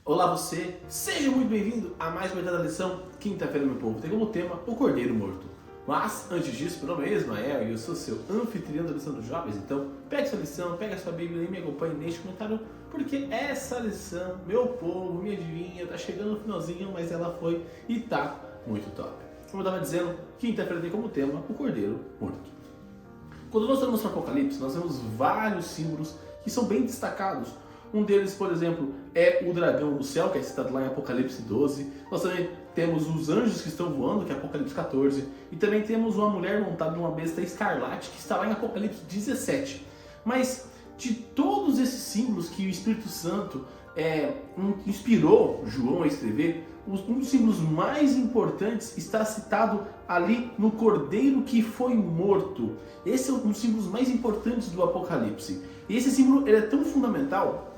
Olá você, seja muito bem-vindo a mais uma da lição Quinta-feira, meu povo. Tem como tema o Cordeiro Morto. Mas, antes disso, meu nome é Ismael e eu sou seu anfitrião da lição dos jovens. Então, pegue sua lição, pegue a sua Bíblia e me acompanhe neste comentário, porque essa lição, meu povo, minha adivinha, tá chegando no finalzinho, mas ela foi e tá muito top. Como eu estava dizendo, quinta-feira tem como tema o Cordeiro Morto. Quando nós olhamos para o Apocalipse, nós vemos vários símbolos que são bem destacados. Um deles, por exemplo, é o dragão do céu, que é citado lá em Apocalipse 12. Nós também temos os anjos que estão voando, que é Apocalipse 14. E também temos uma mulher montada numa besta escarlate, que está lá em Apocalipse 17. Mas de todos esses símbolos que o Espírito Santo inspirou João a escrever, um dos símbolos mais importantes está citado ali no Cordeiro que foi morto. Esse é um dos símbolos mais importantes do Apocalipse. E esse símbolo ele é tão fundamental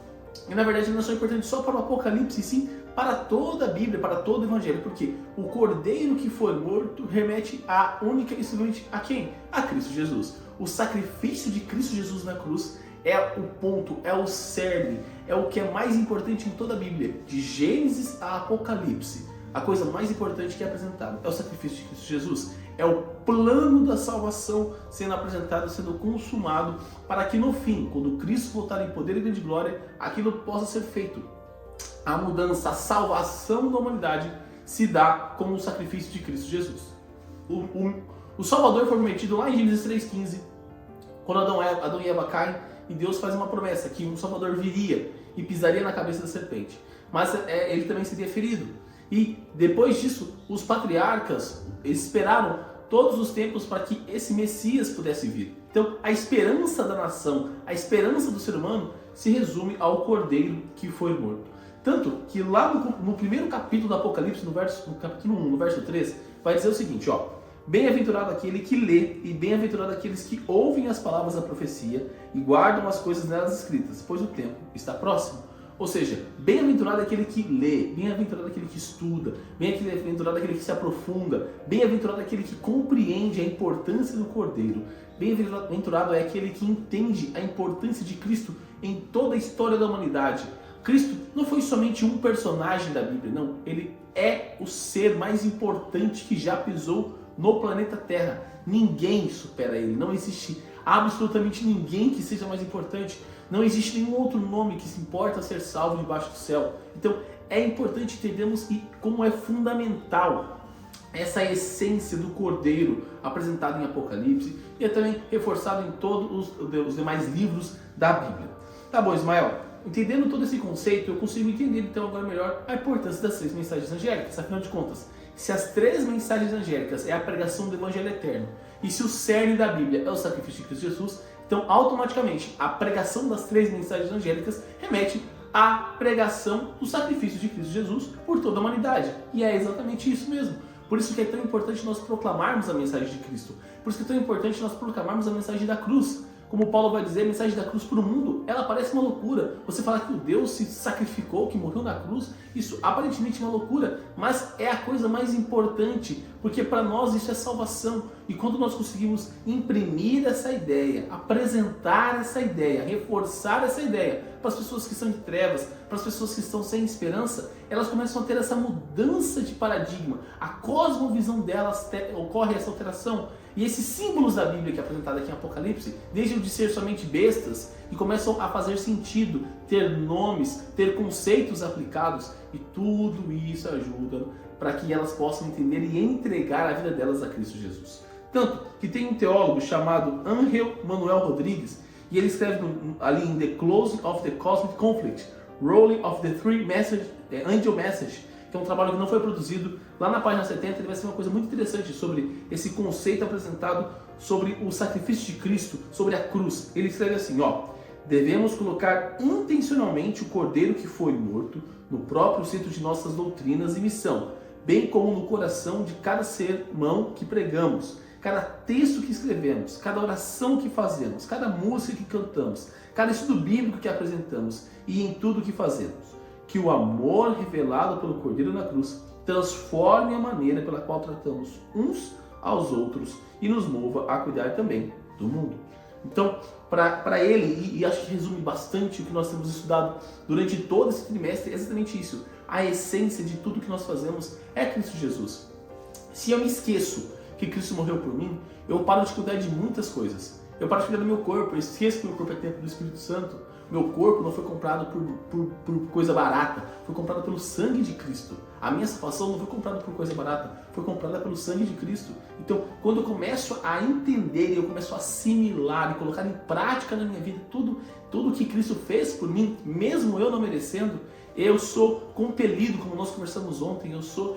e na verdade não é só importante só para o Apocalipse, sim para toda a Bíblia, para todo o Evangelho, porque o Cordeiro que foi morto remete a única e exclusivamente a quem? A Cristo Jesus. O sacrifício de Cristo Jesus na cruz é o ponto, é o cerne, é o que é mais importante em toda a Bíblia, de Gênesis a Apocalipse. A coisa mais importante que é apresentada é o sacrifício de Cristo Jesus. É o plano da salvação sendo apresentado, sendo consumado, para que no fim, quando Cristo voltar em poder e grande glória, aquilo possa ser feito. A mudança, a salvação da humanidade se dá com o sacrifício de Cristo Jesus. O Salvador foi prometido lá em Gênesis 3,15, quando Adão e Eva caem, e Deus faz uma promessa que um Salvador viria e pisaria na cabeça da serpente. Mas ele também seria ferido. E depois disso, os patriarcas esperaram todos os tempos para que esse Messias pudesse vir. Então, a esperança da nação, a esperança do ser humano se resume ao Cordeiro que foi morto. Tanto que lá no primeiro capítulo do Apocalipse, no capítulo 1, no verso 3, vai dizer o seguinte, ó: bem-aventurado aquele que lê e bem-aventurado aqueles que ouvem as palavras da profecia e guardam as coisas nelas escritas, pois o tempo está próximo. Ou seja, bem-aventurado aquele que lê, bem-aventurado aquele que estuda, bem-aventurado aquele que se aprofunda, bem-aventurado aquele que compreende a importância do Cordeiro, bem-aventurado é aquele que entende a importância de Cristo em toda a história da humanidade. Cristo não foi somente um personagem da Bíblia, não, ele é o ser mais importante que já pisou no planeta Terra. Ninguém supera ele, não existe absolutamente ninguém que seja mais importante. Não existe nenhum outro nome que se importa ser salvo debaixo do céu. Então é importante entendermos como é fundamental essa essência do Cordeiro apresentado em Apocalipse e é também reforçado em todos os demais livros da Bíblia. Tá bom, Ismael? Entendendo todo esse conceito, eu consigo entender então agora melhor a importância das 3 mensagens angélicas. Afinal de contas, se as 3 mensagens angélicas é a pregação do Evangelho Eterno e se o cerne da Bíblia é o sacrifício de Cristo Jesus, então automaticamente a pregação das 3 mensagens angélicas remete à pregação do sacrifício de Cristo Jesus por toda a humanidade. E é exatamente isso mesmo. Por isso que é tão importante nós proclamarmos a mensagem de Cristo. Por isso que é tão importante nós proclamarmos a mensagem da cruz. Como Paulo vai dizer, a mensagem da cruz para o mundo, ela parece uma loucura. Você fala que o Deus se sacrificou, que morreu na cruz, isso aparentemente é uma loucura, mas é a coisa mais importante, porque para nós isso é salvação. E quando nós conseguimos imprimir essa ideia, apresentar essa ideia, reforçar essa ideia para as pessoas que estão em trevas, para as pessoas que estão sem esperança, elas começam a ter essa mudança de paradigma. A cosmovisão delas ocorre essa alteração. E esses símbolos da Bíblia que é apresentado aqui em Apocalipse deixam de ser somente bestas e começam a fazer sentido, ter nomes, ter conceitos aplicados, e tudo isso ajuda para que elas possam entender e entregar a vida delas a Cristo Jesus. Tanto que tem um teólogo chamado Ángel Manuel Rodrigues, e ele escreve ali em The Closing of the Cosmic Conflict, Rolling of the Three Angel Message, que é um trabalho que não foi produzido. Lá na página 70 ele vai ser uma coisa muito interessante sobre esse conceito apresentado sobre o sacrifício de Cristo, sobre a cruz. Ele escreve assim, ó: devemos colocar intencionalmente o Cordeiro que foi morto no próprio centro de nossas doutrinas e missão, bem como no coração de cada sermão que pregamos, cada texto que escrevemos, cada oração que fazemos, cada música que cantamos, cada estudo bíblico que apresentamos e em tudo que fazemos. Que o amor revelado pelo Cordeiro na cruz transforme a maneira pela qual tratamos uns aos outros e nos mova a cuidar também do mundo. Então, para ele, e acho que resume bastante o que nós temos estudado durante todo esse trimestre, é exatamente isso. A essência de tudo que nós fazemos é Cristo Jesus. Se eu me esqueço que Cristo morreu por mim, eu paro de cuidar de muitas coisas. Eu paro de cuidar do meu corpo, eu esqueço que o meu corpo é templo do Espírito Santo. Meu corpo não foi comprado por coisa barata, foi comprado pelo sangue de Cristo. A minha salvação não foi comprada por coisa barata, foi comprada pelo sangue de Cristo. Então, quando eu começo a entender, eu começo a assimilar e colocar em prática na minha vida tudo que Cristo fez por mim, mesmo eu não merecendo, eu sou compelido, como nós conversamos ontem,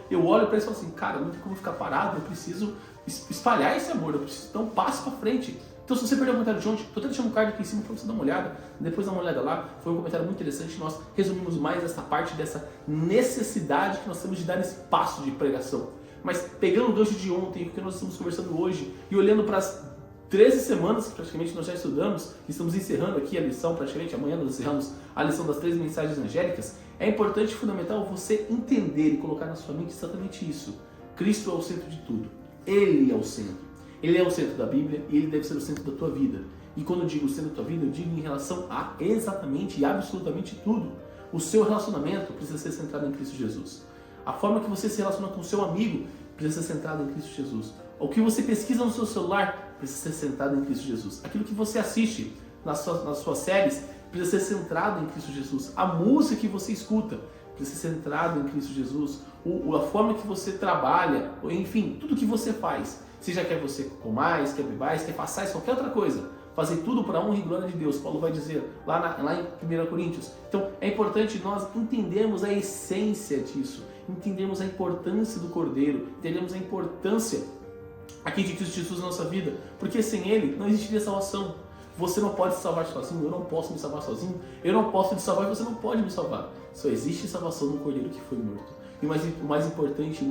eu olho para isso e falo assim, cara, não tem como ficar parado, eu preciso espalhar esse amor, eu preciso dar um passo para frente. Então, se você perdeu o comentário de ontem, estou até deixando um card aqui em cima para você dar uma olhada. Depois dá uma olhada lá. Foi um comentário muito interessante. Nós resumimos mais essa parte dessa necessidade que nós temos de dar esse passo de pregação. Mas pegando o gancho de ontem, o que nós estamos conversando hoje, e olhando para as 13 semanas que praticamente nós já estudamos, estamos encerrando aqui a lição, praticamente amanhã nós encerramos a lição das 13 mensagens angélicas, é importante e fundamental você entender e colocar na sua mente exatamente isso. Cristo é o centro de tudo. Ele é o centro. Ele é o centro da Bíblia e ele deve ser o centro da tua vida. E quando eu digo o centro da tua vida, eu digo em relação a exatamente e absolutamente tudo. O seu relacionamento precisa ser centrado em Cristo Jesus. A forma que você se relaciona com o seu amigo precisa ser centrado em Cristo Jesus. O que você pesquisa no seu celular precisa ser centrado em Cristo Jesus. Aquilo que você assiste nas suas séries precisa ser centrado em Cristo Jesus. A música que você escuta precisa ser centrado em Cristo Jesus. A forma que você trabalha, enfim, tudo que você faz. Seja quer você comais, quer bebais, quer façais, qualquer outra coisa. Fazer tudo para a honra e glória de Deus. Paulo vai dizer lá em 1 Coríntios. Então é importante nós entendermos a essência disso. Entendermos a importância do Cordeiro. Entendermos a importância aqui de Cristo Jesus na nossa vida. Porque sem Ele não existiria salvação. Você não pode se salvar sozinho, eu não posso me salvar sozinho. Eu não posso te salvar e você não pode me salvar. Só existe salvação no Cordeiro que foi morto. E o mais importante,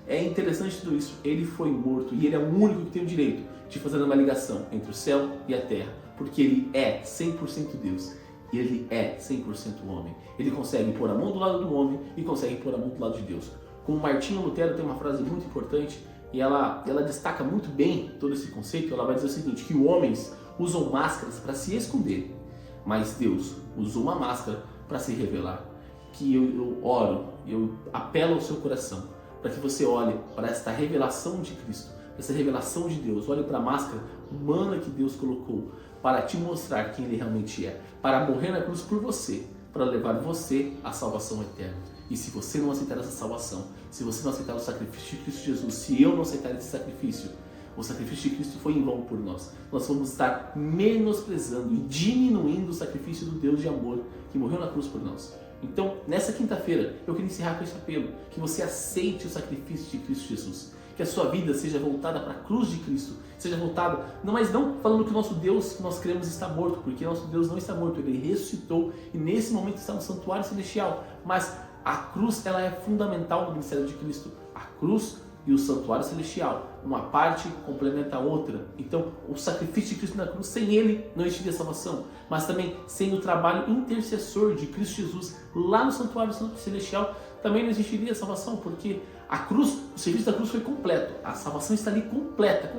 é interessante tudo isso, ele foi morto e ele é o único que tem o direito de fazer uma ligação entre o céu e a terra, porque ele é 100% Deus e ele é 100% homem. Ele consegue pôr a mão do lado do homem e consegue pôr a mão do lado de Deus. Como Martinho Lutero tem uma frase muito importante e ela destaca muito bem todo esse conceito, ela vai dizer o seguinte, que homens usam máscaras para se esconder, mas Deus usou uma máscara para se revelar. Que eu oro, eu apelo ao seu coração, para que você olhe para esta revelação de Cristo, essa revelação de Deus, olhe para a máscara humana que Deus colocou, para te mostrar quem Ele realmente é, para morrer na cruz por você, para levar você à salvação eterna. E se você não aceitar essa salvação, se você não aceitar o sacrifício de Cristo Jesus, se eu não aceitar esse sacrifício, o sacrifício de Cristo foi em vão por nós. Nós vamos estar menosprezando e diminuindo o sacrifício do Deus de amor que morreu na cruz por nós. Então, nessa quinta-feira, eu quero encerrar com esse apelo, que você aceite o sacrifício de Cristo Jesus, que a sua vida seja voltada para a cruz de Cristo, seja voltada, mas não falando que o nosso Deus, que nós cremos, está morto, porque nosso Deus não está morto, Ele ressuscitou e nesse momento está no santuário celestial, mas a cruz ela é fundamental no ministério de Cristo, a cruz e o santuário celestial, uma parte complementa a outra. Então, o sacrifício de Cristo na cruz, sem Ele não existiria salvação, mas também sem o trabalho intercessor de Cristo Jesus lá no santuário celestial, também não existiria salvação, porque a cruz, o serviço da cruz foi completo, a salvação está ali completa,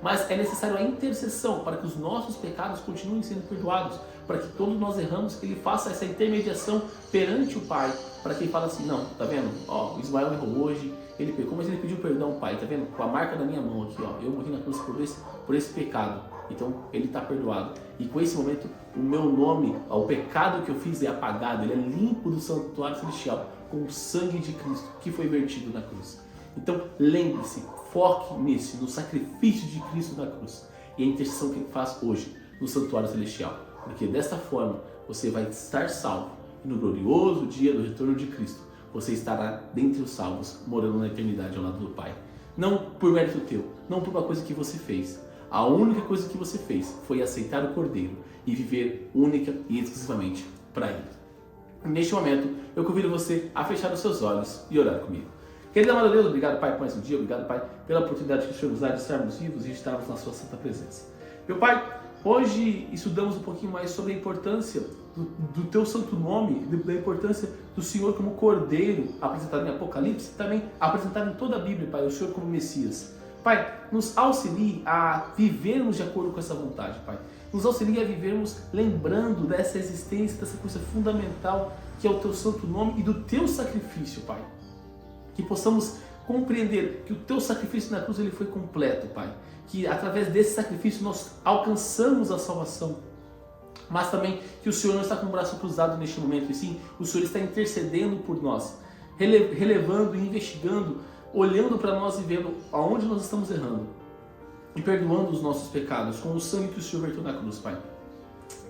mas é necessário a intercessão para que os nossos pecados continuem sendo perdoados, para que todos nós erramos, que Ele faça essa intermediação perante o Pai, para que Ele fale assim, não, tá vendo? Ó, o Ismael errou hoje, ele pecou, mas ele pediu perdão, Pai, tá vendo? Com a marca da minha mão aqui, ó, eu morri na cruz por esse pecado, então ele está perdoado. E com esse momento, o meu nome, ó, o pecado que eu fiz é apagado, ele é limpo do santuário celestial, com o sangue de Cristo que foi vertido na cruz. Então lembre-se, foque nisso, no sacrifício de Cristo na cruz e a intercessão que Ele faz hoje no santuário celestial, porque desta forma você vai estar salvo e no glorioso dia do retorno de Cristo você estará dentre os salvos, morando na eternidade ao lado do Pai. Não por mérito teu, não por uma coisa que você fez. A única coisa que você fez foi aceitar o Cordeiro e viver única e exclusivamente para Ele. Neste momento, eu convido você a fechar os seus olhos e orar comigo. Querido amado Deus, obrigado, Pai, por mais um dia. Obrigado, Pai, pela oportunidade que o Senhor nos dá de estarmos vivos e de estarmos na Sua santa presença. Meu Pai, hoje estudamos um pouquinho mais sobre a importância do Teu santo nome, da importância do Senhor como Cordeiro, apresentado em Apocalipse, e também apresentado em toda a Bíblia, Pai, o Senhor como Messias. Pai, nos auxilie a vivermos de acordo com essa vontade, Pai. Nos auxilie a vivermos lembrando dessa existência, dessa coisa fundamental que é o Teu santo nome e do Teu sacrifício, Pai. Que possamos compreender que o Teu sacrifício na cruz ele foi completo, Pai. Que através desse sacrifício nós alcançamos a salvação. Mas também que o Senhor não está com o braço cruzado neste momento, e sim, o Senhor está intercedendo por nós, relevando e investigando, olhando para nós e vendo aonde nós estamos errando e perdoando os nossos pecados com o sangue que o Senhor verteu na cruz, Pai.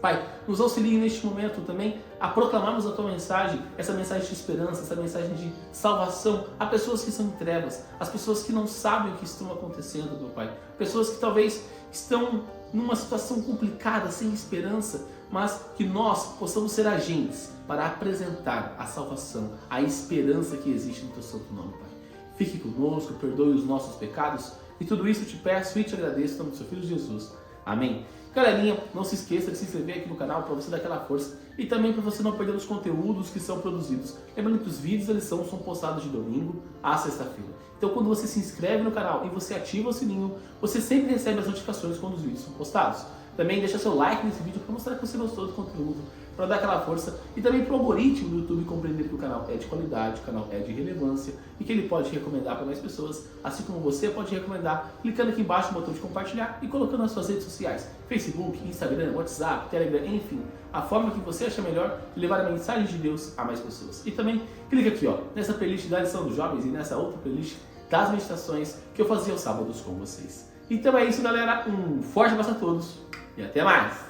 Pai, nos auxilie neste momento também a proclamarmos a Tua mensagem, essa mensagem de esperança, essa mensagem de salvação a pessoas que são em trevas, as pessoas que não sabem o que estão acontecendo, meu Pai. Pessoas que talvez estão numa situação complicada, sem esperança, mas que nós possamos ser agentes para apresentar a salvação, a esperança que existe no Teu santo nome, Pai. Fique conosco, perdoe os nossos pecados e tudo isso eu te peço e te agradeço em nome do Seu Filho Jesus. Amém. Galerinha, não se esqueça de se inscrever aqui no canal para você dar aquela força e também para você não perder os conteúdos que são produzidos. Lembrando que os vídeos da lição são postados de domingo a sexta-feira. Então quando você se inscreve no canal e você ativa o sininho, você sempre recebe as notificações quando os vídeos são postados. Também deixa seu like nesse vídeo para mostrar que você gostou do conteúdo, para dar aquela força e também para o algoritmo do YouTube compreender que o canal é de qualidade, o canal é de relevância e que ele pode recomendar para mais pessoas, assim como você pode recomendar clicando aqui embaixo no botão de compartilhar e colocando nas suas redes sociais, Facebook, Instagram, WhatsApp, Telegram, enfim, a forma que você acha melhor de levar a mensagem de Deus a mais pessoas. E também clica aqui nessa playlist da lição dos jovens e nessa outra playlist das meditações que eu fazia aos sábados com vocês. Então é isso, galera, um forte abraço a todos e até mais!